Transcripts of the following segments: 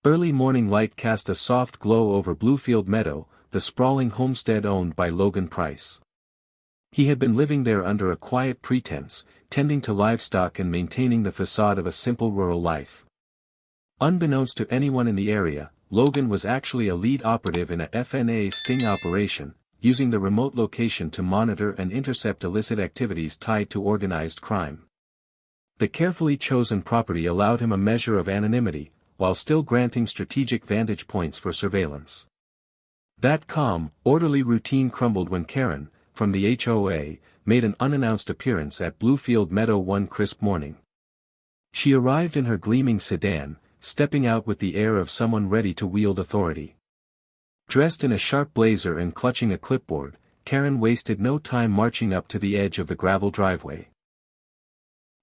Early morning light cast a soft glow over Bluefield Meadow, the sprawling homestead owned by Logan Price. He had been living there under a quiet pretense, tending to livestock and maintaining the facade of a simple rural life. Unbeknownst to anyone in the area, Logan was actually a lead operative in a FNA sting operation, using the remote location to monitor and intercept illicit activities tied to organized crime. The carefully chosen property allowed him a measure of anonymity, while still granting strategic vantage points for surveillance. That calm, orderly routine crumbled when Karen, from the HOA, made an unannounced appearance at Bluefield Meadow one crisp morning. She arrived in her gleaming sedan, stepping out with the air of someone ready to wield authority. Dressed in a sharp blazer and clutching a clipboard, Karen wasted no time marching up to the edge of the gravel driveway.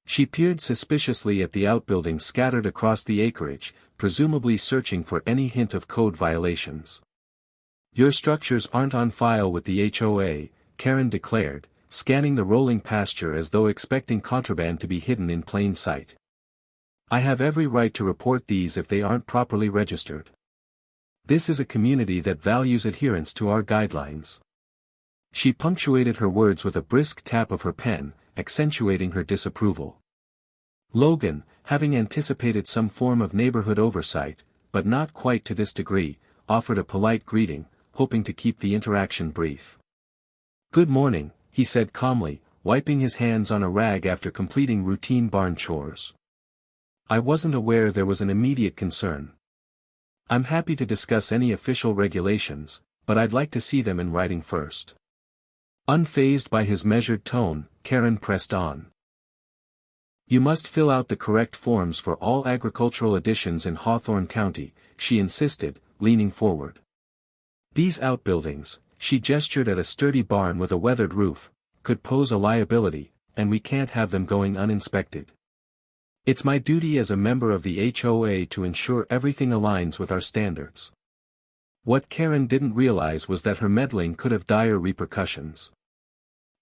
She peered suspiciously at the outbuildings scattered across the acreage, presumably searching for any hint of code violations. "Your structures aren't on file with the HOA, Karen declared, scanning the rolling pasture as though expecting contraband to be hidden in plain sight. "I have every right to report these if they aren't properly registered. This is a community that values adherence to our guidelines." She punctuated her words with a brisk tap of her pen, accentuating her disapproval. Logan, having anticipated some form of neighborhood oversight, but not quite to this degree, offered a polite greeting, hoping to keep the interaction brief. "Good morning," he said calmly, wiping his hands on a rag after completing routine barn chores. "I wasn't aware there was an immediate concern. I'm happy to discuss any official regulations, but I'd like to see them in writing first." Unfazed by his measured tone, Karen pressed on. "You must fill out the correct forms for all agricultural additions in Hawthorne County," she insisted, leaning forward. "These outbuildings," she gestured at a sturdy barn with a weathered roof, "could pose a liability, and we can't have them going uninspected. It's my duty as a member of the HOA to ensure everything aligns with our standards." What Karen didn't realize was that her meddling could have dire repercussions.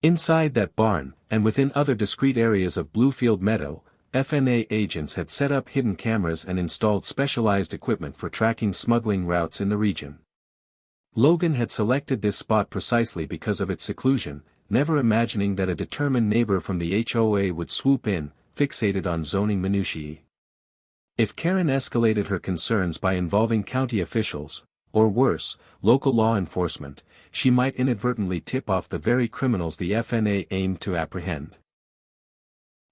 Inside that barn, and within other discrete areas of Bluefield Meadow, FNA agents had set up hidden cameras and installed specialized equipment for tracking smuggling routes in the region. Logan had selected this spot precisely because of its seclusion, never imagining that a determined neighbor from the HOA would swoop in, fixated on zoning minutiae. If Karen escalated her concerns by involving county officials, or worse, local law enforcement, she might inadvertently tip off the very criminals the FNA aimed to apprehend.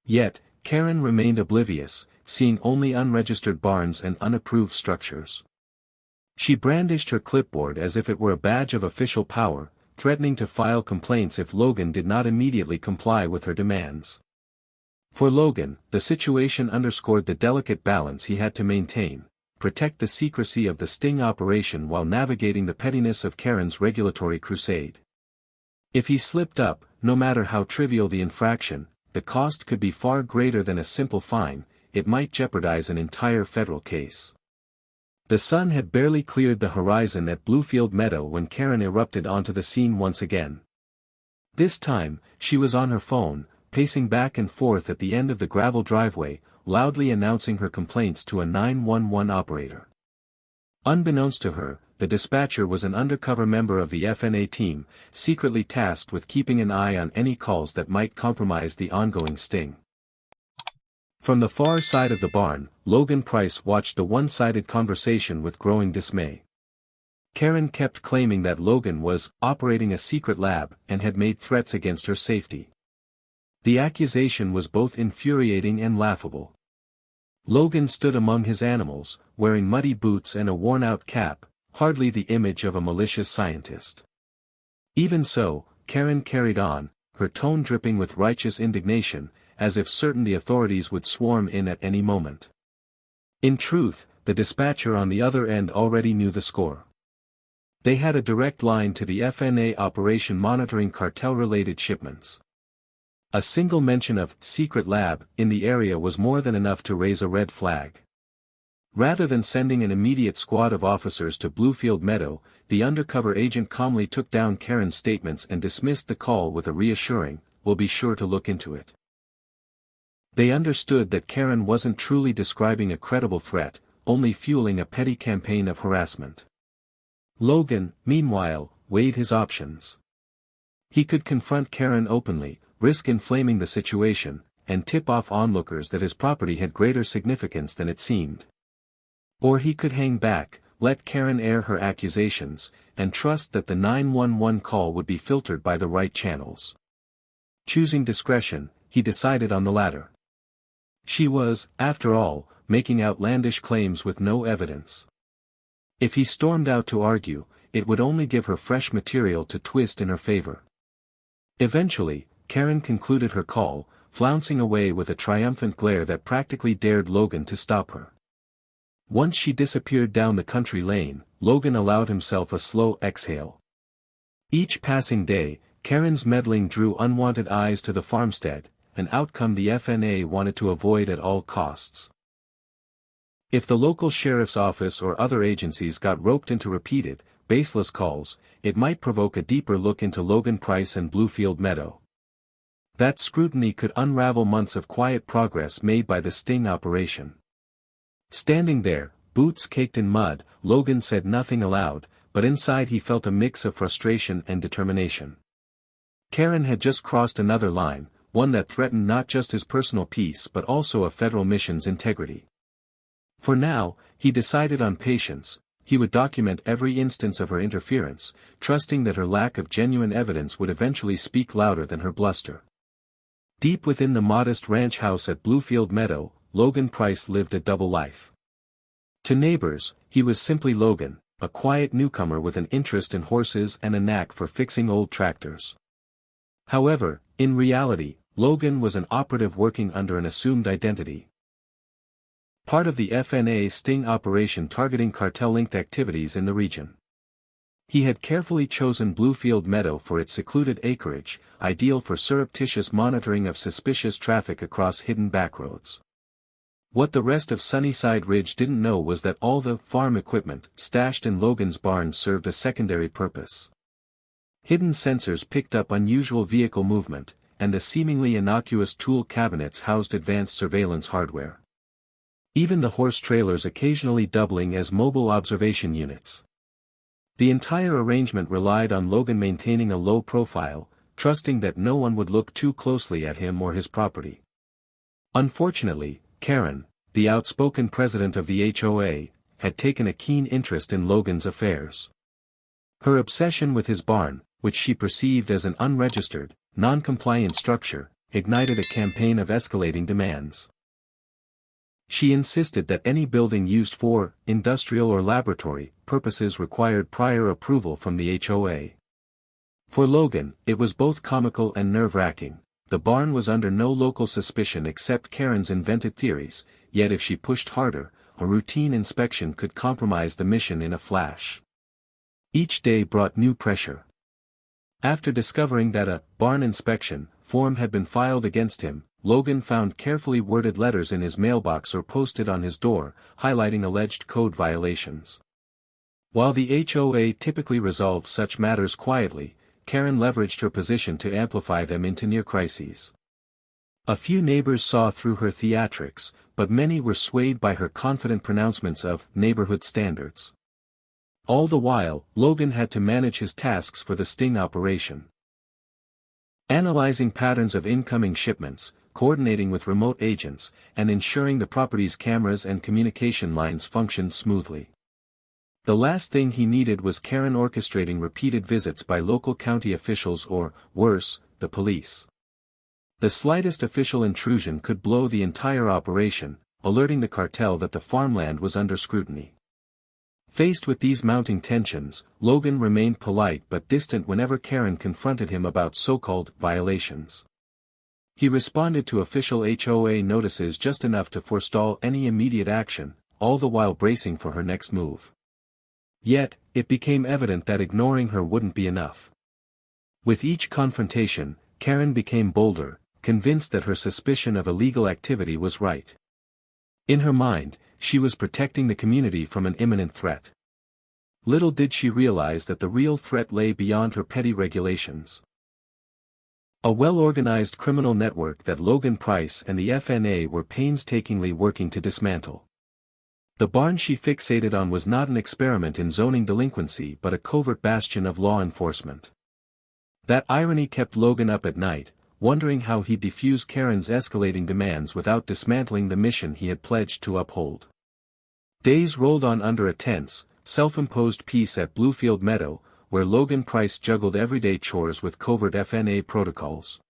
Yet, Karen remained oblivious, seeing only unregistered barns and unapproved structures. She brandished her clipboard as if it were a badge of official power, threatening to file complaints if Logan did not immediately comply with her demands. For Logan, the situation underscored the delicate balance he had to maintain: protect the secrecy of the sting operation while navigating the pettiness of Karen's regulatory crusade. If he slipped up, no matter how trivial the infraction, the cost could be far greater than a simple fine. It might jeopardize an entire federal case. The sun had barely cleared the horizon at Bluefield Meadow when Karen erupted onto the scene once again. This time, she was on her phone, pacing back and forth at the end of the gravel driveway, loudly announcing her complaints to a 911 operator. Unbeknownst to her, the dispatcher was an undercover member of the FNA team, secretly tasked with keeping an eye on any calls that might compromise the ongoing sting. From the far side of the barn, Logan Price watched the one-sided conversation with growing dismay. Karen kept claiming that Logan was operating a secret lab and had made threats against her safety. The accusation was both infuriating and laughable. Logan stood among his animals, wearing muddy boots and a worn-out cap, hardly the image of a malicious scientist. Even so, Karen carried on, her tone dripping with righteous indignation, as if certain the authorities would swarm in at any moment. In truth, the dispatcher on the other end already knew the score. They had a direct line to the FNA operation monitoring cartel-related shipments. A single mention of secret lab in the area was more than enough to raise a red flag. Rather than sending an immediate squad of officers to Bluefield Meadow, the undercover agent calmly took down Karen's statements and dismissed the call with a reassuring, "We'll be sure to look into it." They understood that Karen wasn't truly describing a credible threat, only fueling a petty campaign of harassment. Logan, meanwhile, weighed his options. He could confront Karen openly, risk inflaming the situation, and tip off onlookers that his property had greater significance than it seemed. Or he could hang back, let Karen air her accusations, and trust that the 911 call would be filtered by the right channels. Choosing discretion, he decided on the latter. She was, after all, making outlandish claims with no evidence. If he stormed out to argue, it would only give her fresh material to twist in her favor. Eventually, Karen concluded her call, flouncing away with a triumphant glare that practically dared Logan to stop her. Once she disappeared down the country lane, Logan allowed himself a slow exhale. Each passing day, Karen's meddling drew unwanted eyes to the farmstead, an outcome the FNA wanted to avoid at all costs. If the local sheriff's office or other agencies got roped into repeated, baseless calls, it might provoke a deeper look into Logan Price and Bluefield Meadow. That scrutiny could unravel months of quiet progress made by the sting operation. Standing there, boots caked in mud, Logan said nothing aloud, but inside he felt a mix of frustration and determination. Karen had just crossed another line, one that threatened not just his personal peace but also a federal mission's integrity. For now, he decided on patience. He would document every instance of her interference, trusting that her lack of genuine evidence would eventually speak louder than her bluster. Deep within the modest ranch house at Bluefield Meadow, Logan Price lived a double life. To neighbors, he was simply Logan, a quiet newcomer with an interest in horses and a knack for fixing old tractors. However, in reality, Logan was an operative working under an assumed identity. Part of the FNA sting operation targeting cartel-linked activities in the region. He had carefully chosen Bluefield Meadow for its secluded acreage, ideal for surreptitious monitoring of suspicious traffic across hidden backroads. What the rest of Sunnyside Ridge didn't know was that all the farm equipment stashed in Logan's barn served a secondary purpose. Hidden sensors picked up unusual vehicle movement, and the seemingly innocuous tool cabinets housed advanced surveillance hardware. Even the horse trailers occasionally doubling as mobile observation units. The entire arrangement relied on Logan maintaining a low profile, trusting that no one would look too closely at him or his property. Unfortunately, Karen, the outspoken president of the HOA, had taken a keen interest in Logan's affairs. Her obsession with his barn, which she perceived as an unregistered, non-compliant structure, ignited a campaign of escalating demands. She insisted that any building used for industrial or laboratory purposes required prior approval from the HOA. For Logan, it was both comical and nerve-wracking. The barn was under no local suspicion except Karen's invented theories, yet if she pushed harder, a routine inspection could compromise the mission in a flash. Each day brought new pressure. After discovering that a barn inspection form had been filed against him, Logan found carefully worded letters in his mailbox or posted on his door, highlighting alleged code violations. While the HOA typically resolved such matters quietly, Karen leveraged her position to amplify them into near crises. A few neighbors saw through her theatrics, but many were swayed by her confident pronouncements of neighborhood standards. All the while, Logan had to manage his tasks for the sting operation. Analyzing patterns of incoming shipments, coordinating with remote agents, and ensuring the property's cameras and communication lines functioned smoothly. The last thing he needed was Karen orchestrating repeated visits by local county officials or, worse, the police. The slightest official intrusion could blow the entire operation, alerting the cartel that the farmland was under scrutiny. Faced with these mounting tensions, Logan remained polite but distant whenever Karen confronted him about so-called violations. He responded to official HOA notices just enough to forestall any immediate action, all the while bracing for her next move. Yet, it became evident that ignoring her wouldn't be enough. With each confrontation, Karen became bolder, convinced that her suspicion of illegal activity was right. In her mind, she was protecting the community from an imminent threat. Little did she realize that the real threat lay beyond her petty regulations. A well-organized criminal network that Logan Price and the FNA were painstakingly working to dismantle. The barn she fixated on was not an experiment in zoning delinquency but a covert bastion of law enforcement. That irony kept Logan up at night, wondering how he'd defuse Karen's escalating demands without dismantling the mission he had pledged to uphold. Days rolled on under a tense, self-imposed peace at Bluefield Meadow, where Logan Price juggled everyday chores with covert FNA protocols.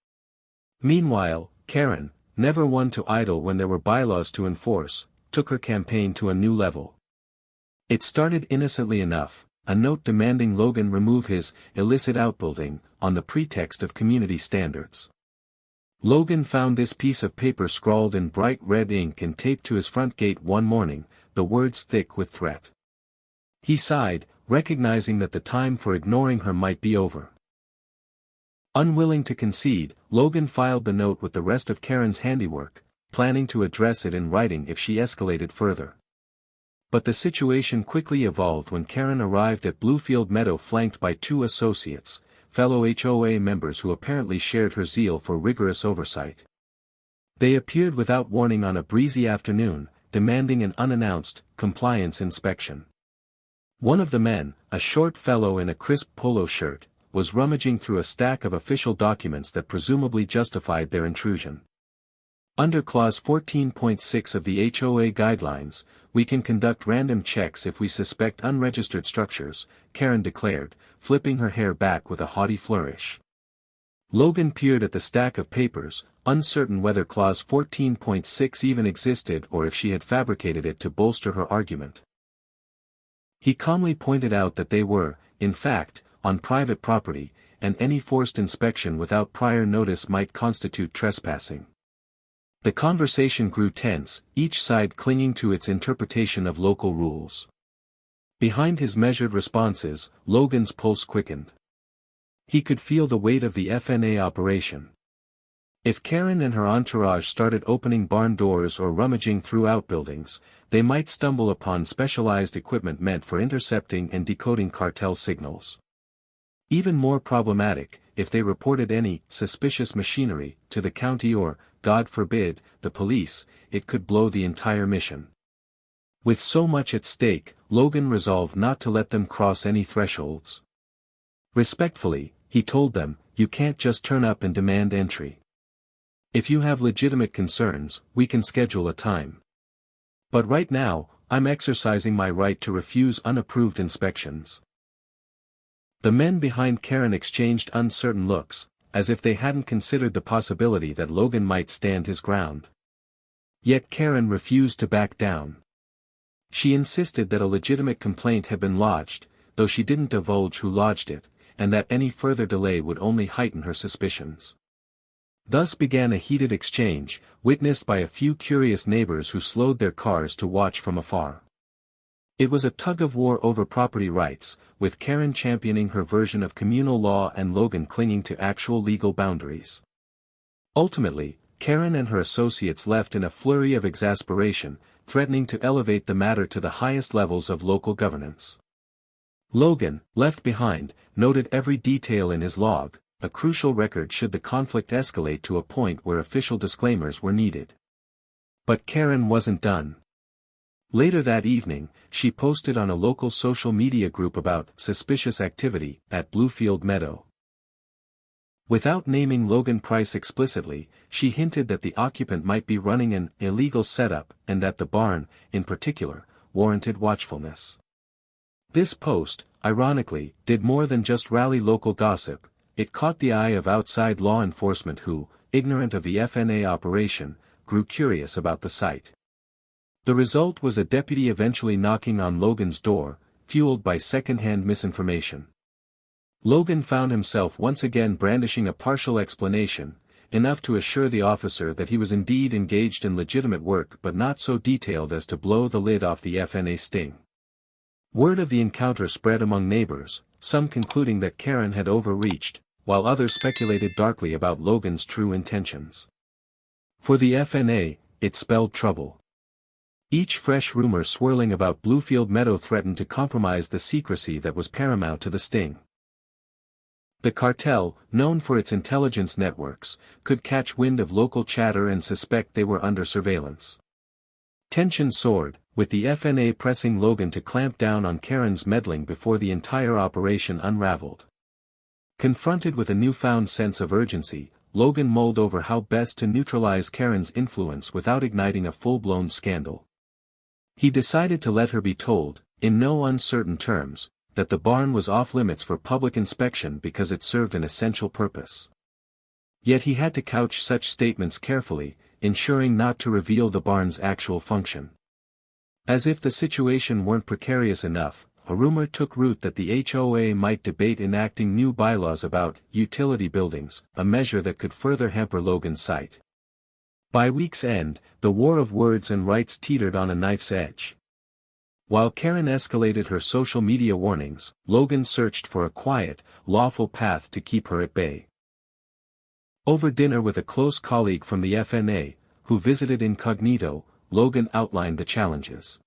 Meanwhile, Karen, never one to idle when there were bylaws to enforce, took her campaign to a new level. It started innocently enough, a note demanding Logan remove his illicit outbuilding, on the pretext of community standards. Logan found this piece of paper scrawled in bright red ink and taped to his front gate one morning, the words thick with threat. He sighed, recognizing that the time for ignoring her might be over. Unwilling to concede, Logan filed the note with the rest of Karen's handiwork, planning to address it in writing if she escalated further. But the situation quickly evolved when Karen arrived at Bluefield Meadow flanked by two associates, fellow HOA members who apparently shared her zeal for rigorous oversight. They appeared without warning on a breezy afternoon, demanding an unannounced, compliance inspection. One of the men, a short fellow in a crisp polo shirt, was rummaging through a stack of official documents that presumably justified their intrusion. Under Clause 14.6 of the HOA guidelines, we can conduct random checks if we suspect unregistered structures, Karen declared, flipping her hair back with a haughty flourish. Logan peered at the stack of papers, uncertain whether Clause 14.6 even existed or if she had fabricated it to bolster her argument. He calmly pointed out that they were, in fact, on private property, and any forced inspection without prior notice might constitute trespassing. The conversation grew tense, each side clinging to its interpretation of local rules. Behind his measured responses, Logan's pulse quickened. He could feel the weight of the FNA operation. If Karen and her entourage started opening barn doors or rummaging through outbuildings, they might stumble upon specialized equipment meant for intercepting and decoding cartel signals. Even more problematic, if they reported any suspicious machinery to the county or, God forbid, the police, it could blow the entire mission. With so much at stake, Logan resolved not to let them cross any thresholds. Respectfully, he told them, "You can't just turn up and demand entry. If you have legitimate concerns, we can schedule a time. But right now, I'm exercising my right to refuse unapproved inspections." The men behind Karen exchanged uncertain looks, as if they hadn't considered the possibility that Logan might stand his ground. Yet Karen refused to back down. She insisted that a legitimate complaint had been lodged, though she didn't divulge who lodged it, and that any further delay would only heighten her suspicions. Thus began a heated exchange, witnessed by a few curious neighbors who slowed their cars to watch from afar. It was a tug-of-war over property rights, with Karen championing her version of communal law and Logan clinging to actual legal boundaries. Ultimately, Karen and her associates left in a flurry of exasperation, threatening to elevate the matter to the highest levels of local governance. Logan, left behind, noted every detail in his log, a crucial record should the conflict escalate to a point where official disclaimers were needed. But Karen wasn't done. Later that evening, she posted on a local social media group about suspicious activity at Bluefield Meadow. Without naming Logan Price explicitly, she hinted that the occupant might be running an illegal setup and that the barn, in particular, warranted watchfulness. This post, ironically, did more than just rally local gossip. It caught the eye of outside law enforcement who, ignorant of the FNA operation, grew curious about the site. The result was a deputy eventually knocking on Logan's door, fueled by second-hand misinformation. Logan found himself once again brandishing a partial explanation, enough to assure the officer that he was indeed engaged in legitimate work but not so detailed as to blow the lid off the FNA sting. Word of the encounter spread among neighbors, some concluding that Karen had overreached, while others speculated darkly about Logan's true intentions. For the FNA, it spelled trouble. Each fresh rumor swirling about Bluefield Meadow threatened to compromise the secrecy that was paramount to the sting. The cartel, known for its intelligence networks, could catch wind of local chatter and suspect they were under surveillance. Tension soared, with the FNA pressing Logan to clamp down on Karen's meddling before the entire operation unraveled. Confronted with a newfound sense of urgency, Logan mulled over how best to neutralize Karen's influence without igniting a full-blown scandal. He decided to let her be told, in no uncertain terms, that the barn was off-limits for public inspection because it served an essential purpose. Yet he had to couch such statements carefully, ensuring not to reveal the barn's actual function. As if the situation weren't precarious enough, a rumor took root that the HOA might debate enacting new bylaws about utility buildings, a measure that could further hamper Logan's site. By week's end, the war of words and rights teetered on a knife's edge. While Karen escalated her social media warnings, Logan searched for a quiet, lawful path to keep her at bay. Over dinner with a close colleague from the FNA, who visited incognito, Logan outlined the challenges.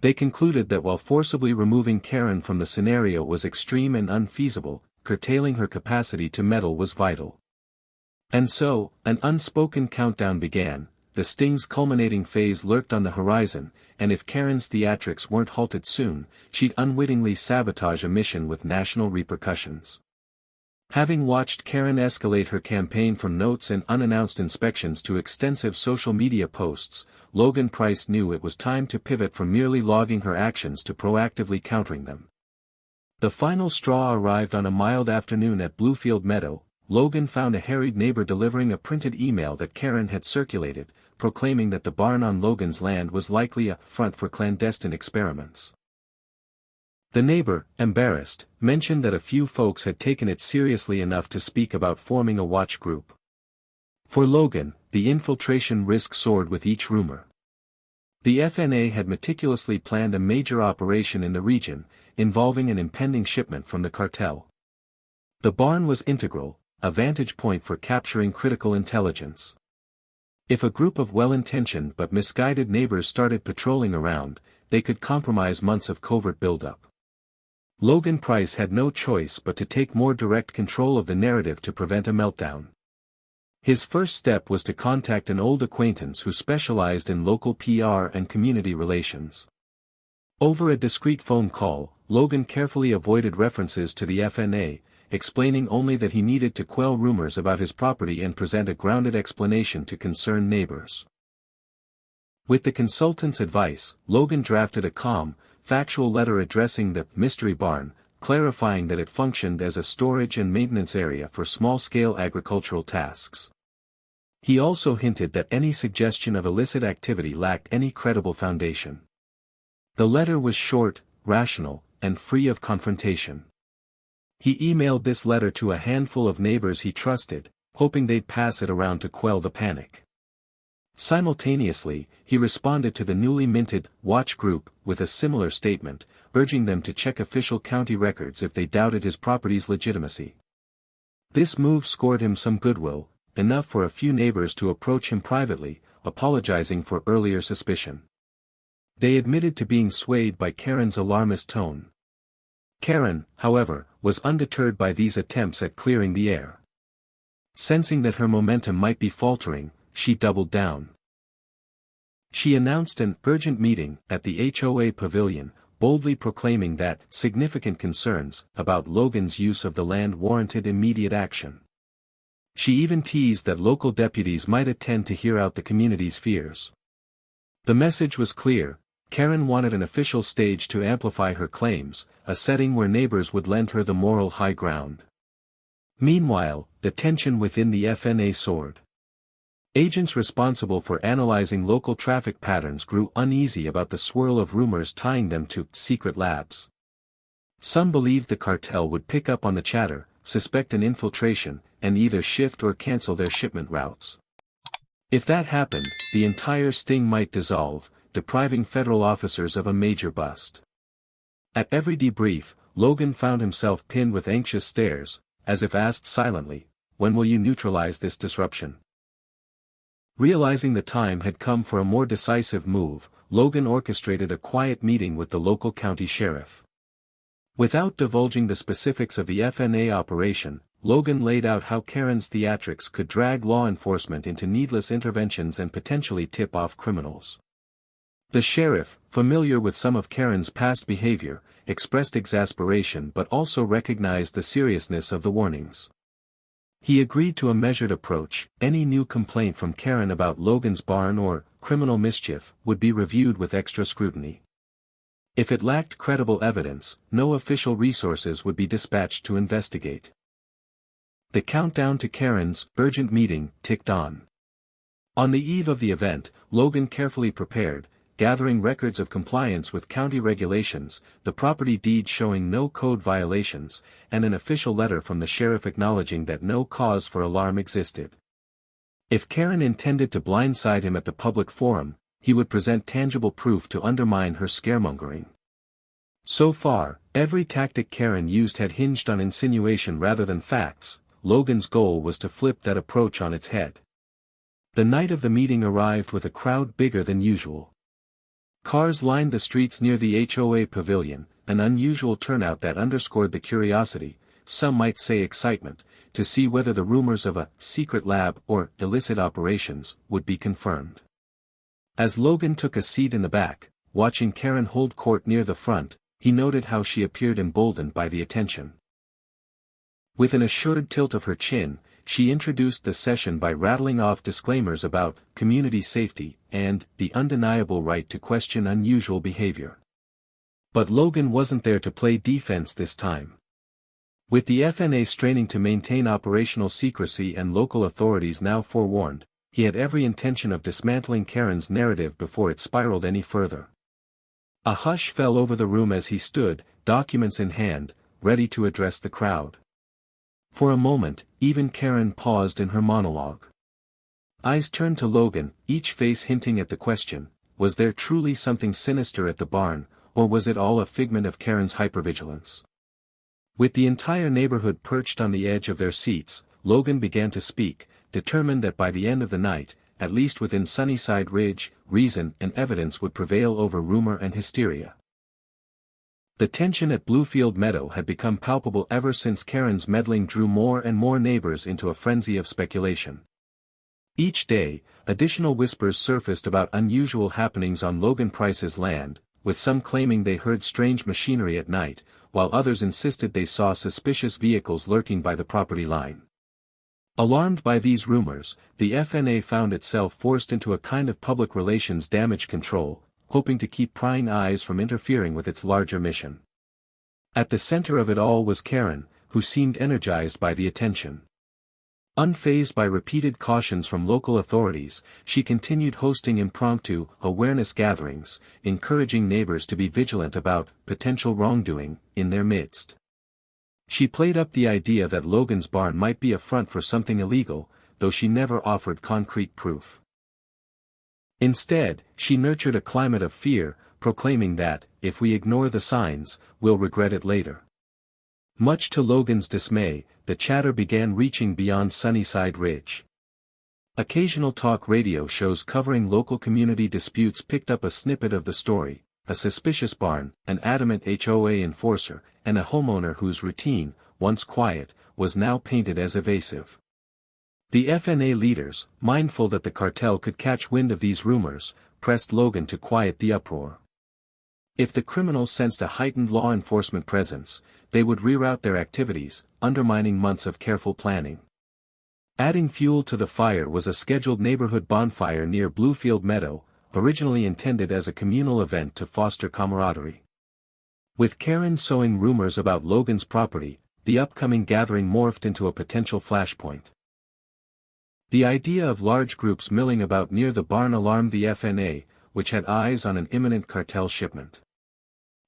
They concluded that while forcibly removing Karen from the scenario was extreme and unfeasible, curtailing her capacity to meddle was vital. And so, an unspoken countdown began. The sting's culminating phase lurked on the horizon, and if Karen's theatrics weren't halted soon, she'd unwittingly sabotage a mission with national repercussions. Having watched Karen escalate her campaign from notes and unannounced inspections to extensive social media posts, Logan Price knew it was time to pivot from merely logging her actions to proactively countering them. The final straw arrived on a mild afternoon at Bluefield Meadow. Logan found a harried neighbor delivering a printed email that Karen had circulated, proclaiming that the barn on Logan's land was likely a front for clandestine experiments. The neighbor, embarrassed, mentioned that a few folks had taken it seriously enough to speak about forming a watch group. For Logan, the infiltration risk soared with each rumor. The FNA had meticulously planned a major operation in the region, involving an impending shipment from the cartel. The barn was integral, a vantage point for capturing critical intelligence. If a group of well-intentioned but misguided neighbors started patrolling around, they could compromise months of covert buildup. Logan Price had no choice but to take more direct control of the narrative to prevent a meltdown. His first step was to contact an old acquaintance who specialized in local PR and community relations. Over a discreet phone call, Logan carefully avoided references to the FNA, explaining only that he needed to quell rumors about his property and present a grounded explanation to concerned neighbors. With the consultant's advice, Logan drafted a calm, factual letter addressing the mystery barn, clarifying that it functioned as a storage and maintenance area for small-scale agricultural tasks. He also hinted that any suggestion of illicit activity lacked any credible foundation. The letter was short, rational, and free of confrontation. He emailed this letter to a handful of neighbors he trusted, hoping they'd pass it around to quell the panic. Simultaneously, he responded to the newly minted watch group with a similar statement, urging them to check official county records if they doubted his property's legitimacy. This move scored him some goodwill, enough for a few neighbors to approach him privately, apologizing for earlier suspicion. They admitted to being swayed by Karen's alarmist tone. Karen, however, was undeterred by these attempts at clearing the air. Sensing that her momentum might be faltering, she doubled down. She announced an urgent meeting at the HOA pavilion, boldly proclaiming that significant concerns about Logan's use of the land warranted immediate action. She even teased that local deputies might attend to hear out the community's fears. The message was clear: Karen wanted an official stage to amplify her claims, a setting where neighbors would lend her the moral high ground. Meanwhile, the tension within the FNA soared. Agents responsible for analyzing local traffic patterns grew uneasy about the swirl of rumors tying them to secret labs. Some believed the cartel would pick up on the chatter, suspect an infiltration, and either shift or cancel their shipment routes. If that happened, the entire sting might dissolve, depriving federal officers of a major bust. At every debrief, Logan found himself pinned with anxious stares, as if asked silently, "When will you neutralize this disruption?" Realizing the time had come for a more decisive move, Logan orchestrated a quiet meeting with the local county sheriff. Without divulging the specifics of the FNA operation, Logan laid out how Karen's theatrics could drag law enforcement into needless interventions and potentially tip off criminals. The sheriff, familiar with some of Karen's past behavior, expressed exasperation but also recognized the seriousness of the warnings. He agreed to a measured approach. Any new complaint from Karen about Logan's barn or criminal mischief would be reviewed with extra scrutiny. If it lacked credible evidence, no official resources would be dispatched to investigate. The countdown to Karen's urgent meeting ticked on. On the eve of the event, Logan carefully prepared, gathering records of compliance with county regulations, the property deed showing no code violations, and an official letter from the sheriff acknowledging that no cause for alarm existed. If Karen intended to blindside him at the public forum, he would present tangible proof to undermine her scaremongering. So far, every tactic Karen used had hinged on insinuation rather than facts. Logan's goal was to flip that approach on its head. The night of the meeting arrived with a crowd bigger than usual. Cars lined the streets near the HOA pavilion, an unusual turnout that underscored the curiosity, some might say excitement, to see whether the rumors of a secret lab or illicit operations would be confirmed. As Logan took a seat in the back, watching Karen hold court near the front, he noted how she appeared emboldened by the attention. With an assured tilt of her chin, she introduced the session by rattling off disclaimers about community safety and the undeniable right to question unusual behavior. But Logan wasn't there to play defense this time. With the FNA straining to maintain operational secrecy and local authorities now forewarned, he had every intention of dismantling Karen's narrative before it spiraled any further. A hush fell over the room as he stood, documents in hand, ready to address the crowd. For a moment, even Karen paused in her monologue. Eyes turned to Logan, each face hinting at the question, was there truly something sinister at the barn, or was it all a figment of Karen's hypervigilance? With the entire neighborhood perched on the edge of their seats, Logan began to speak, determined that by the end of the night, at least within Sunnyside Ridge, reason and evidence would prevail over rumor and hysteria. The tension at Bluefield Meadow had become palpable ever since Karen's meddling drew more and more neighbors into a frenzy of speculation. Each day, additional whispers surfaced about unusual happenings on Logan Price's land, with some claiming they heard strange machinery at night, while others insisted they saw suspicious vehicles lurking by the property line. Alarmed by these rumors, the FNA found itself forced into a kind of public relations damage control, hoping to keep prying eyes from interfering with its larger mission. At the center of it all was Karen, who seemed energized by the attention. Unfazed by repeated cautions from local authorities, she continued hosting impromptu awareness gatherings, encouraging neighbors to be vigilant about potential wrongdoing in their midst. She played up the idea that Logan's barn might be a front for something illegal, though she never offered concrete proof. Instead, she nurtured a climate of fear, proclaiming that, if we ignore the signs, we'll regret it later. Much to Logan's dismay, the chatter began reaching beyond Sunnyside Ridge. Occasional talk radio shows covering local community disputes picked up a snippet of the story, a suspicious barn, an adamant HOA enforcer, and a homeowner whose routine, once quiet, was now painted as evasive. The FNA leaders, mindful that the cartel could catch wind of these rumors, pressed Logan to quiet the uproar. If the criminals sensed a heightened law enforcement presence, they would reroute their activities, undermining months of careful planning. Adding fuel to the fire was a scheduled neighborhood bonfire near Bluefield Meadow, originally intended as a communal event to foster camaraderie. With Karen sowing rumors about Logan's property, the upcoming gathering morphed into a potential flashpoint. The idea of large groups milling about near the barn alarmed the FNA, which had eyes on an imminent cartel shipment.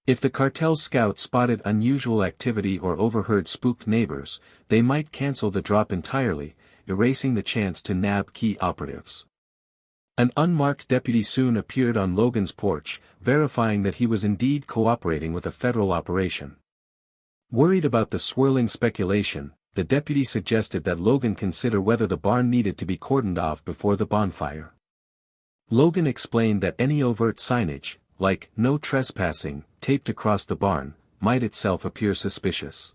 If the cartel scouts spotted unusual activity or overheard spooked neighbors, they might cancel the drop entirely, erasing the chance to nab key operatives. An unmarked deputy soon appeared on Logan's porch, verifying that he was indeed cooperating with a federal operation. Worried about the swirling speculation, the deputy suggested that Logan consider whether the barn needed to be cordoned off before the bonfire. Logan explained that any overt signage, like "No trespassing," taped across the barn, might itself appear suspicious.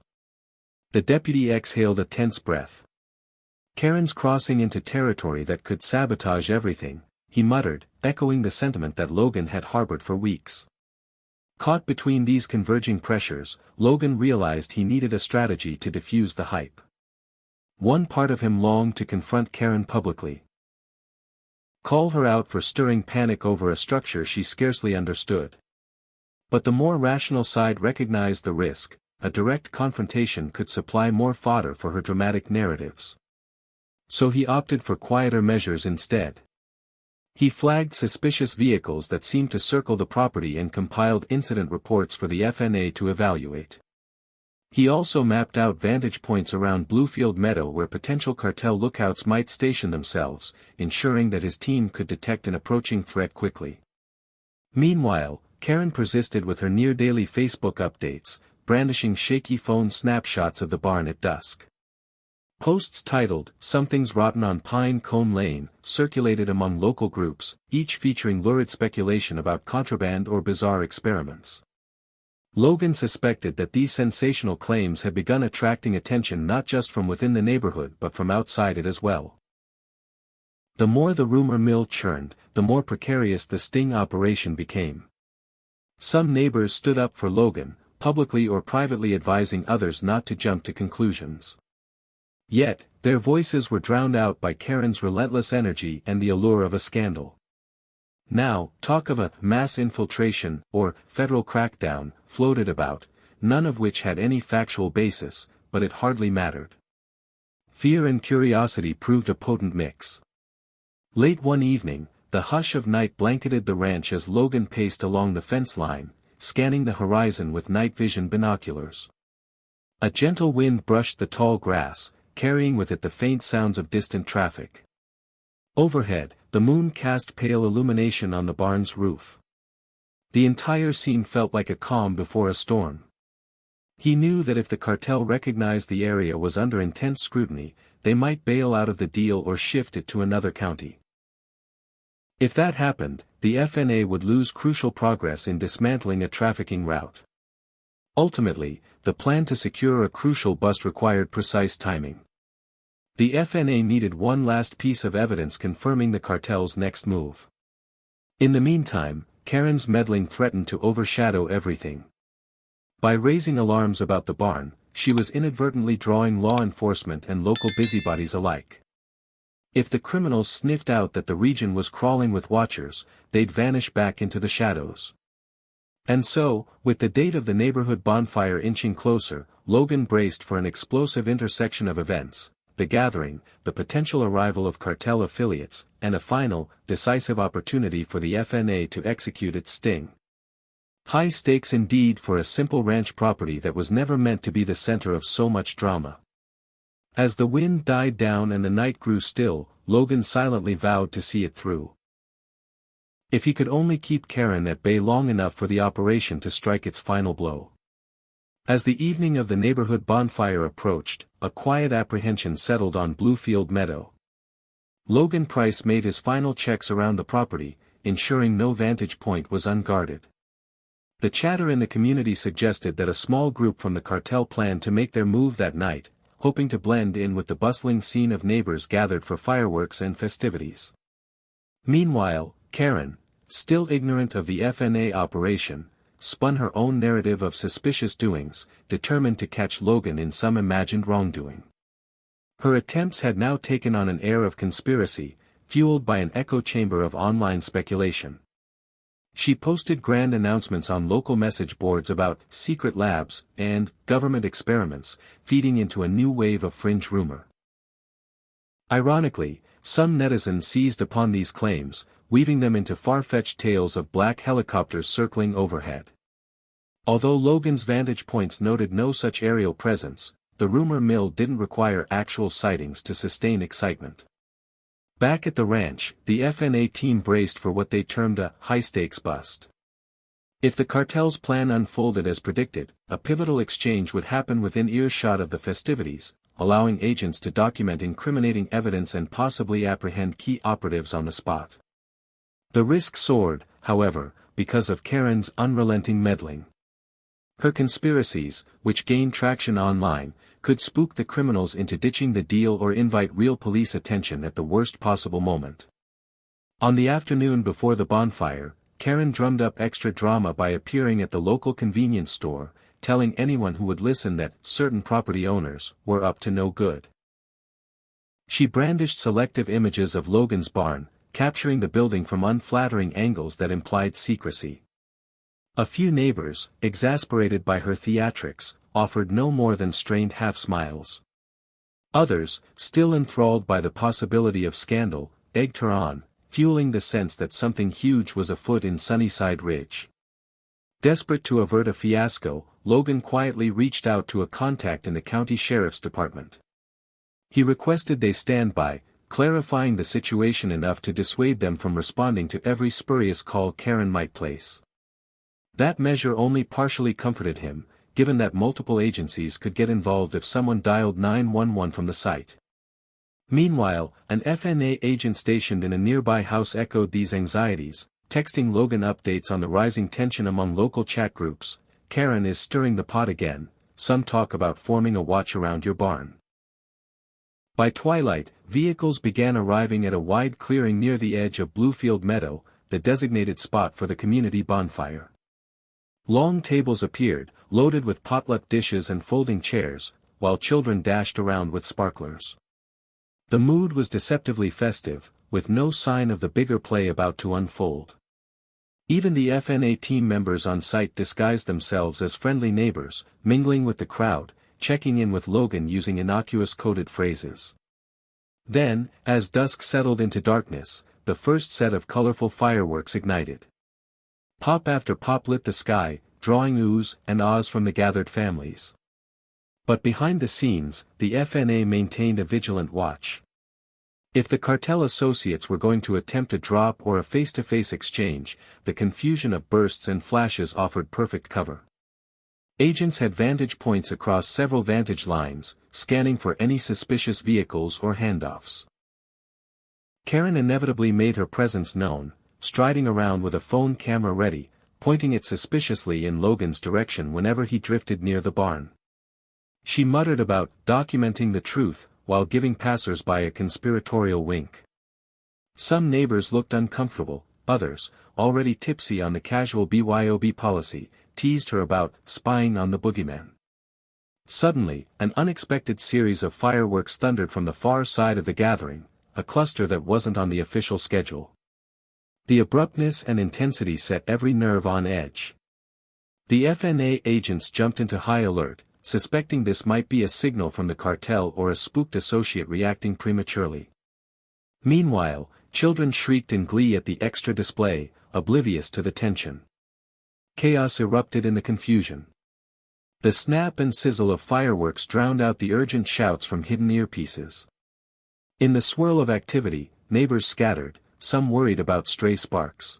The deputy exhaled a tense breath. Karen's crossing into territory that could sabotage everything, he muttered, echoing the sentiment that Logan had harbored for weeks. Caught between these converging pressures, Logan realized he needed a strategy to defuse the hype. One part of him longed to confront Karen publicly. Call her out for stirring panic over a structure she scarcely understood. But the more rational side recognized the risk. A direct confrontation could supply more fodder for her dramatic narratives. So he opted for quieter measures instead. He flagged suspicious vehicles that seemed to circle the property and compiled incident reports for the FNA to evaluate. He also mapped out vantage points around Bluefield Meadow where potential cartel lookouts might station themselves, ensuring that his team could detect an approaching threat quickly. Meanwhile, Karen persisted with her near-daily Facebook updates, brandishing shaky phone snapshots of the barn at dusk. Posts titled, "Something's Rotten on Pine Cone Lane," circulated among local groups, each featuring lurid speculation about contraband or bizarre experiments. Logan suspected that these sensational claims had begun attracting attention not just from within the neighborhood but from outside it as well. The more the rumor mill churned, the more precarious the sting operation became. Some neighbors stood up for Logan, publicly or privately advising others not to jump to conclusions. Yet, their voices were drowned out by Karen's relentless energy and the allure of a scandal. Now, talk of a mass infiltration or federal crackdown floated about, none of which had any factual basis, but it hardly mattered. Fear and curiosity proved a potent mix. Late one evening, the hush of night blanketed the ranch as Logan paced along the fence line, scanning the horizon with night vision binoculars. A gentle wind brushed the tall grass, carrying with it the faint sounds of distant traffic. Overhead, the moon cast pale illumination on the barn's roof. The entire scene felt like a calm before a storm. He knew that if the cartel recognized the area was under intense scrutiny, they might bail out of the deal or shift it to another county. If that happened, the FNA would lose crucial progress in dismantling a trafficking route. Ultimately, the plan to secure a crucial bust required precise timing. The FNA needed one last piece of evidence confirming the cartel's next move. In the meantime, Karen's meddling threatened to overshadow everything. By raising alarms about the barn, she was inadvertently drawing law enforcement and local busybodies alike. If the criminals sniffed out that the region was crawling with watchers, they'd vanish back into the shadows. And so, with the date of the neighborhood bonfire inching closer, Logan braced for an explosive intersection of events: the gathering, the potential arrival of cartel affiliates, and a final, decisive opportunity for the FNA to execute its sting. High stakes indeed for a simple ranch property that was never meant to be the center of so much drama. As the wind died down and the night grew still, Logan silently vowed to see it through. If he could only keep Karen at bay long enough for the operation to strike its final blow. As the evening of the neighborhood bonfire approached, a quiet apprehension settled on Bluefield Meadow. Logan Price made his final checks around the property, ensuring no vantage point was unguarded. The chatter in the community suggested that a small group from the cartel planned to make their move that night, hoping to blend in with the bustling scene of neighbors gathered for fireworks and festivities. Meanwhile, Karen, still ignorant of the FNA operation, spun her own narrative of suspicious doings, determined to catch Logan in some imagined wrongdoing. Her attempts had now taken on an air of conspiracy, fueled by an echo chamber of online speculation. She posted grand announcements on local message boards about secret labs and government experiments, feeding into a new wave of fringe rumor. Ironically, some netizens seized upon these claims, weaving them into far-fetched tales of black helicopters circling overhead. Although Logan's vantage points noted no such aerial presence, the rumor mill didn't require actual sightings to sustain excitement. Back at the ranch, the FNA team braced for what they termed a high-stakes bust. If the cartel's plan unfolded as predicted, a pivotal exchange would happen within earshot of the festivities, allowing agents to document incriminating evidence and possibly apprehend key operatives on the spot. The risk soared, however, because of Karen's unrelenting meddling. Her conspiracies, which gained traction online, could spook the criminals into ditching the deal or invite real police attention at the worst possible moment. On the afternoon before the bonfire, Karen drummed up extra drama by appearing at the local convenience store, telling anyone who would listen that certain property owners were up to no good. She brandished selective images of Logan's barn, capturing the building from unflattering angles that implied secrecy. A few neighbors, exasperated by her theatrics, offered no more than strained half-smiles. Others, still enthralled by the possibility of scandal, egged her on, fueling the sense that something huge was afoot in Sunnyside Ridge. Desperate to avert a fiasco, Logan quietly reached out to a contact in the county sheriff's department. He requested they stand by, clarifying the situation enough to dissuade them from responding to every spurious call Karen might place. That measure only partially comforted him, given that multiple agencies could get involved if someone dialed 911 from the site. Meanwhile, an FNA agent stationed in a nearby house echoed these anxieties, texting Logan updates on the rising tension among local chat groups. "Karen is stirring the pot again, some talk about forming a watch around your barn." By twilight, vehicles began arriving at a wide clearing near the edge of Bluefield Meadow, the designated spot for the community bonfire. Long tables appeared, loaded with potluck dishes and folding chairs, while children dashed around with sparklers. The mood was deceptively festive, with no sign of the bigger play about to unfold. Even the FNA team members on site disguised themselves as friendly neighbors, mingling with the crowd, checking in with Logan using innocuous coded phrases. Then, as dusk settled into darkness, the first set of colorful fireworks ignited. Pop after pop lit the sky, drawing oohs and ahs from the gathered families. But behind the scenes, the FNA maintained a vigilant watch. If the cartel associates were going to attempt a drop or a face-to-face exchange, the confusion of bursts and flashes offered perfect cover. Agents had vantage points across several vantage lines, scanning for any suspicious vehicles or handoffs. Karen inevitably made her presence known, striding around with a phone camera ready, pointing it suspiciously in Logan's direction whenever he drifted near the barn. She muttered about documenting the truth, while giving passers-by a conspiratorial wink. Some neighbors looked uncomfortable, others, already tipsy on the casual BYOB policy, teased her about spying on the boogeyman. Suddenly, an unexpected series of fireworks thundered from the far side of the gathering, a cluster that wasn't on the official schedule. The abruptness and intensity set every nerve on edge. The FNA agents jumped into high alert, suspecting this might be a signal from the cartel or a spooked associate reacting prematurely. Meanwhile, children shrieked in glee at the extra display, oblivious to the tension. Chaos erupted in the confusion. The snap and sizzle of fireworks drowned out the urgent shouts from hidden earpieces. In the swirl of activity, neighbors scattered, some worried about stray sparks.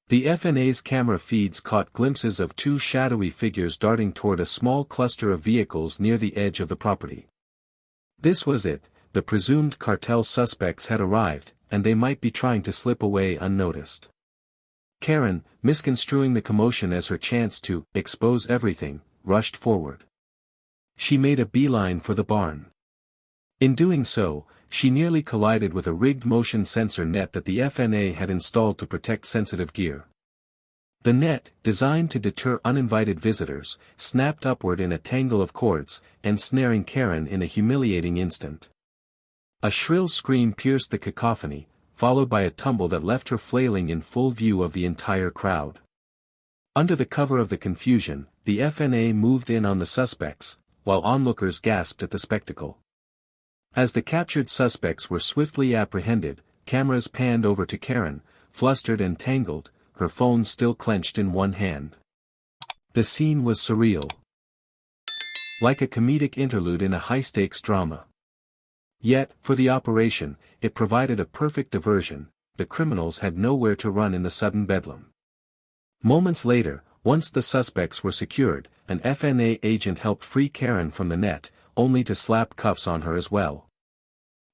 The FNA's camera feeds caught glimpses of two shadowy figures darting toward a small cluster of vehicles near the edge of the property. This was it, the presumed cartel suspects had arrived, and they might be trying to slip away unnoticed. Karen, misconstruing the commotion as her chance to expose everything, rushed forward. She made a beeline for the barn. In doing so, she nearly collided with a rigged motion sensor net that the FNA had installed to protect sensitive gear. The net, designed to deter uninvited visitors, snapped upward in a tangle of cords, ensnaring Karen in a humiliating instant. A shrill scream pierced the cacophony, followed by a tumble that left her flailing in full view of the entire crowd. Under the cover of the confusion, the FNA moved in on the suspects, while onlookers gasped at the spectacle. As the captured suspects were swiftly apprehended, cameras panned over to Karen, flustered and tangled, her phone still clenched in one hand. The scene was surreal. Like a comedic interlude in a high-stakes drama. Yet, for the operation, it provided a perfect diversion. The criminals had nowhere to run in the sudden bedlam. Moments later, once the suspects were secured, an FNA agent helped free Karen from the net, only to slap cuffs on her as well.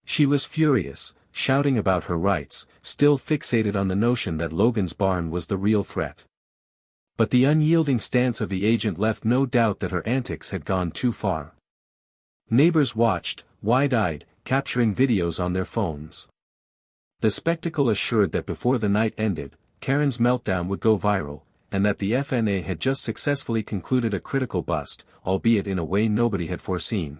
She was furious, shouting about her rights, still fixated on the notion that Logan's barn was the real threat. But the unyielding stance of the agent left no doubt that her antics had gone too far. Neighbors watched, wide-eyed, capturing videos on their phones. The spectacle assured that before the night ended, Karen's meltdown would go viral, and that the FNA had just successfully concluded a critical bust, albeit in a way nobody had foreseen.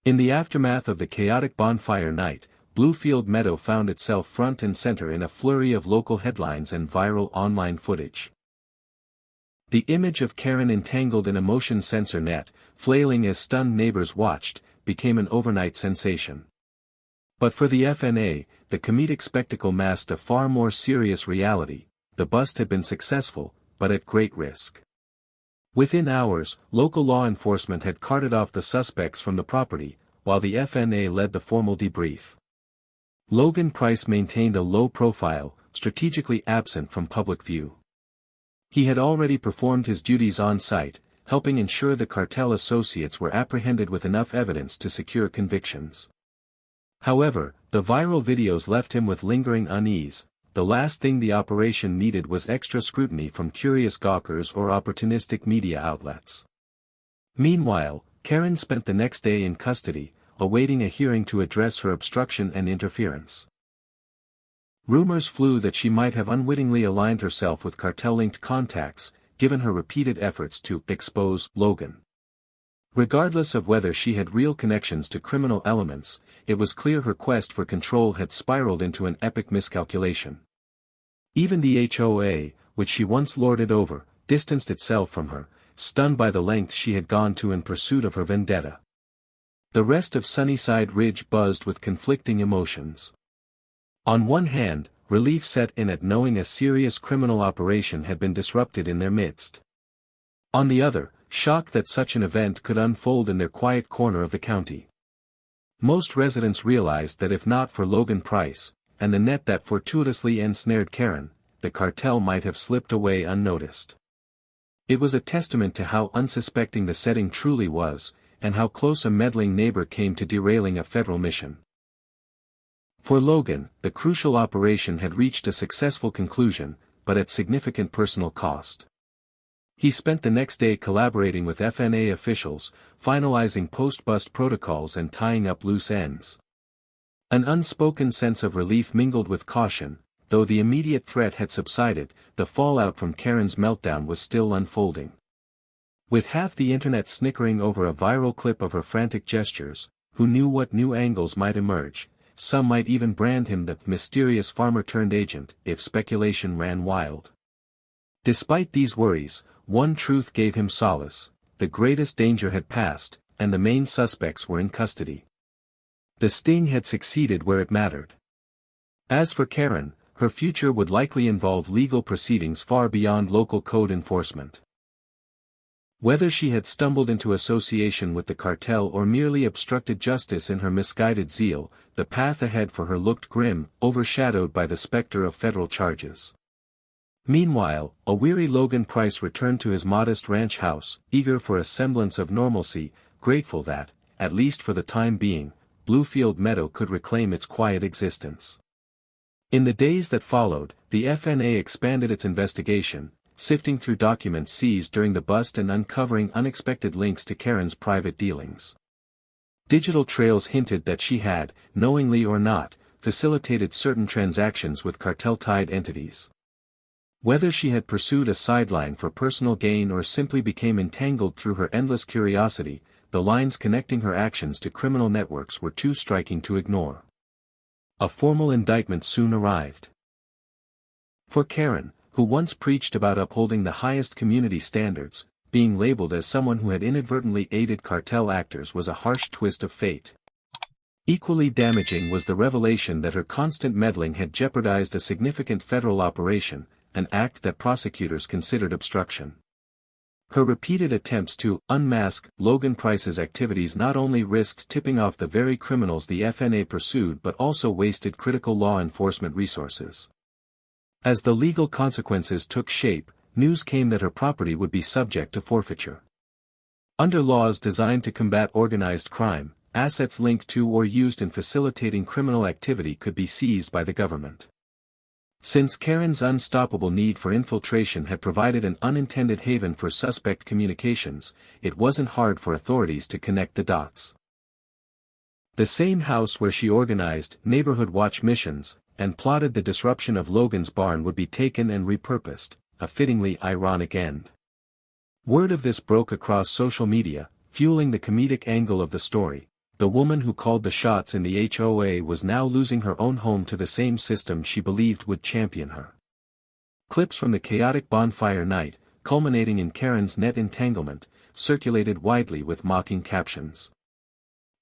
In the aftermath of the chaotic bonfire night, Bluefield Meadow found itself front and center in a flurry of local headlines and viral online footage. The image of Karen entangled in a motion sensor net, flailing as stunned neighbors watched, became an overnight sensation. But for the FNA, the comedic spectacle masked a far more serious reality. The bust had been successful, but at great risk. Within hours, local law enforcement had carted off the suspects from the property, while the FNA led the formal debrief. Logan Price maintained a low profile, strategically absent from public view. He had already performed his duties on site, helping ensure the cartel associates were apprehended with enough evidence to secure convictions. However, the viral videos left him with lingering unease. The last thing the operation needed was extra scrutiny from curious gawkers or opportunistic media outlets. Meanwhile, Karen spent the next day in custody, awaiting a hearing to address her obstruction and interference. Rumors flew that she might have unwittingly aligned herself with cartel-linked contacts, given her repeated efforts to expose Logan. Regardless of whether she had real connections to criminal elements, it was clear her quest for control had spiraled into an epic miscalculation. Even the HOA, which she once lorded over, distanced itself from her, stunned by the lengths she had gone to in pursuit of her vendetta. The rest of Sunnyside Ridge buzzed with conflicting emotions. On one hand, relief set in at knowing a serious criminal operation had been disrupted in their midst. On the other, shock that such an event could unfold in their quiet corner of the county. Most residents realized that if not for Logan Price, and the net that fortuitously ensnared Karen, the cartel might have slipped away unnoticed. It was a testament to how unsuspecting the setting truly was, and how close a meddling neighbor came to derailing a federal mission. For Logan, the crucial operation had reached a successful conclusion, but at significant personal cost. He spent the next day collaborating with FNA officials, finalizing post-bust protocols and tying up loose ends. An unspoken sense of relief mingled with caution. Though the immediate threat had subsided, the fallout from Karen's meltdown was still unfolding. With half the internet snickering over a viral clip of her frantic gestures, who knew what new angles might emerge? Some might even brand him the mysterious farmer-turned-agent, if speculation ran wild. Despite these worries, one truth gave him solace: the greatest danger had passed, and the main suspects were in custody. The sting had succeeded where it mattered. As for Karen, her future would likely involve legal proceedings far beyond local code enforcement. Whether she had stumbled into association with the cartel or merely obstructed justice in her misguided zeal, the path ahead for her looked grim, overshadowed by the specter of federal charges. Meanwhile, a weary Logan Price returned to his modest ranch house, eager for a semblance of normalcy, grateful that, at least for the time being, Bluefield Meadow could reclaim its quiet existence. In the days that followed, the FNA expanded its investigation, sifting through documents seized during the bust and uncovering unexpected links to Karen's private dealings. Digital trails hinted that she had, knowingly or not, facilitated certain transactions with cartel-tied entities. Whether she had pursued a sideline for personal gain or simply became entangled through her endless curiosity, the lines connecting her actions to criminal networks were too striking to ignore. A formal indictment soon arrived. For Karen, who once preached about upholding the highest community standards, being labeled as someone who had inadvertently aided cartel actors was a harsh twist of fate. Equally damaging was the revelation that her constant meddling had jeopardized a significant federal operation, an act that prosecutors considered obstruction. Her repeated attempts to unmask Logan Price's activities not only risked tipping off the very criminals the FNA pursued but also wasted critical law enforcement resources. As the legal consequences took shape, news came that her property would be subject to forfeiture. Under laws designed to combat organized crime, assets linked to or used in facilitating criminal activity could be seized by the government. Since Karen's unstoppable need for infiltration had provided an unintended haven for suspect communications, it wasn't hard for authorities to connect the dots. The same house where she organized neighborhood watch missions, and plotted the disruption of Logan's barn would be taken and repurposed, a fittingly ironic end. Word of this broke across social media, fueling the comedic angle of the story. The woman who called the shots in the HOA was now losing her own home to the same system she believed would champion her. Clips from the chaotic bonfire night, culminating in Karen's net entanglement, circulated widely with mocking captions.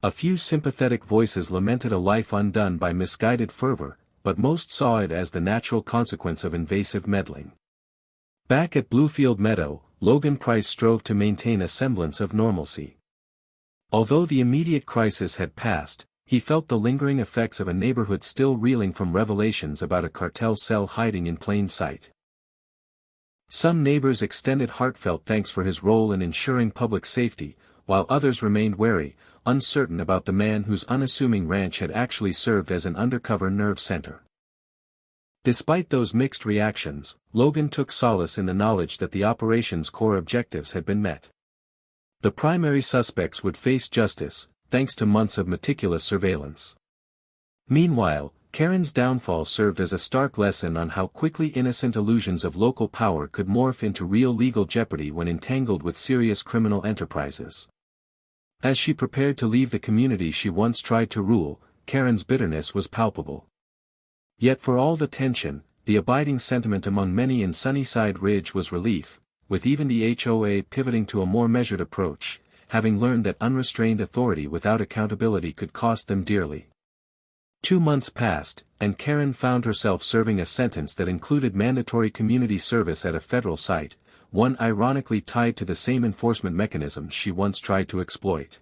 A few sympathetic voices lamented a life undone by misguided fervor, but most saw it as the natural consequence of invasive meddling. Back at Bluefield Meadow, Logan Price strove to maintain a semblance of normalcy. Although the immediate crisis had passed, he felt the lingering effects of a neighborhood still reeling from revelations about a cartel cell hiding in plain sight. Some neighbors extended heartfelt thanks for his role in ensuring public safety, while others remained wary, uncertain about the man whose unassuming ranch had actually served as an undercover nerve center. Despite those mixed reactions, Logan took solace in the knowledge that the operation's core objectives had been met. The primary suspects would face justice, thanks to months of meticulous surveillance. Meanwhile, Karen's downfall served as a stark lesson on how quickly innocent illusions of local power could morph into real legal jeopardy when entangled with serious criminal enterprises. As she prepared to leave the community she once tried to rule, Karen's bitterness was palpable. Yet for all the tension, the abiding sentiment among many in Sunnyside Ridge was relief, with even the HOA pivoting to a more measured approach, having learned that unrestrained authority without accountability could cost them dearly. 2 months passed, and Karen found herself serving a sentence that included mandatory community service at a federal site, one ironically tied to the same enforcement mechanisms she once tried to exploit.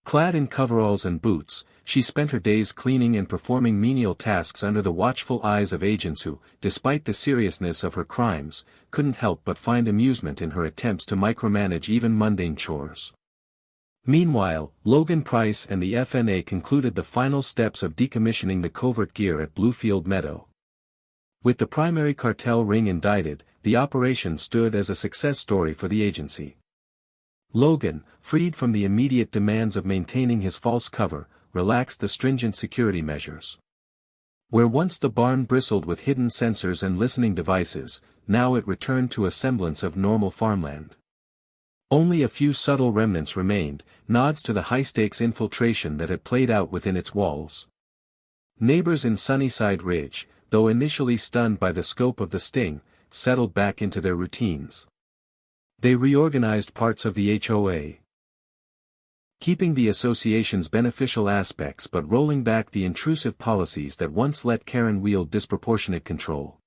Clad in coveralls and boots, she spent her days cleaning and performing menial tasks under the watchful eyes of agents who, despite the seriousness of her crimes, couldn't help but find amusement in her attempts to micromanage even mundane chores. Meanwhile, Logan Price and the FNA concluded the final steps of decommissioning the covert gear at Bluefield Meadow. With the primary cartel ring indicted, the operation stood as a success story for the agency. Logan, freed from the immediate demands of maintaining his false cover, relaxed the stringent security measures. Where once the barn bristled with hidden sensors and listening devices, now it returned to a semblance of normal farmland. Only a few subtle remnants remained, nods to the high-stakes infiltration that had played out within its walls. Neighbors in Sunnyside Ridge, though initially stunned by the scope of the sting, settled back into their routines. They reorganized parts of the HOA, keeping the association's beneficial aspects but rolling back the intrusive policies that once let Karen wield disproportionate control.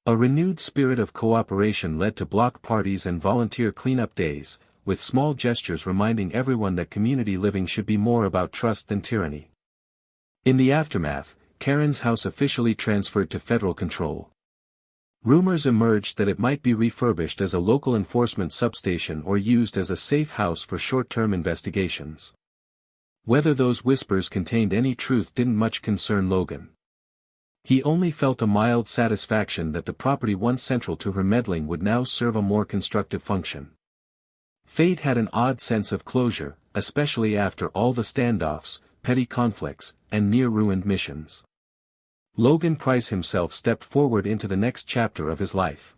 A renewed spirit of cooperation led to block parties and volunteer cleanup days, with small gestures reminding everyone that community living should be more about trust than tyranny. In the aftermath, Karen's house officially transferred to federal control. Rumors emerged that it might be refurbished as a local enforcement substation or used as a safe house for short-term investigations. Whether those whispers contained any truth didn't much concern Logan. He only felt a mild satisfaction that the property once central to her meddling would now serve a more constructive function. Fate had an odd sense of closure, especially after all the standoffs, petty conflicts, and near-ruined missions. Logan Price himself stepped forward into the next chapter of his life.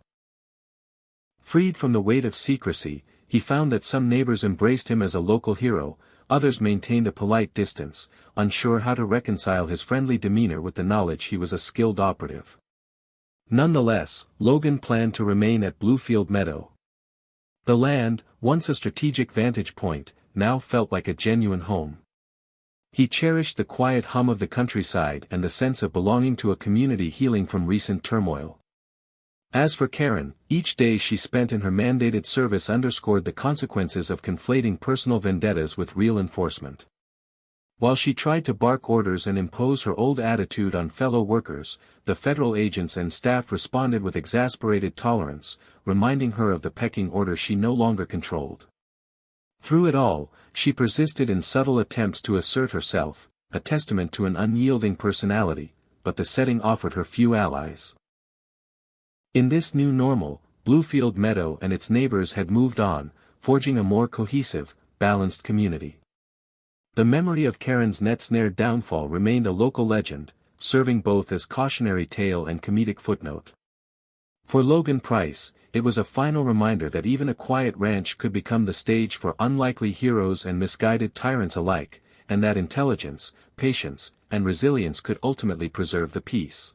Freed from the weight of secrecy, he found that some neighbors embraced him as a local hero, others maintained a polite distance, unsure how to reconcile his friendly demeanor with the knowledge he was a skilled operative. Nonetheless, Logan planned to remain at Bluefield Meadow. The land, once a strategic vantage point, now felt like a genuine home. He cherished the quiet hum of the countryside and the sense of belonging to a community healing from recent turmoil. As for Karen, each day she spent in her mandated service underscored the consequences of conflating personal vendettas with real enforcement. While she tried to bark orders and impose her old attitude on fellow workers, the federal agents and staff responded with exasperated tolerance, reminding her of the pecking order she no longer controlled. Through it all, she persisted in subtle attempts to assert herself, a testament to an unyielding personality, but the setting offered her few allies. In this new normal, Bluefield Meadow and its neighbors had moved on, forging a more cohesive, balanced community. The memory of Karen's net-snared downfall remained a local legend, serving both as cautionary tale and comedic footnote. For Logan Price, it was a final reminder that even a quiet ranch could become the stage for unlikely heroes and misguided tyrants alike, and that intelligence, patience, and resilience could ultimately preserve the peace.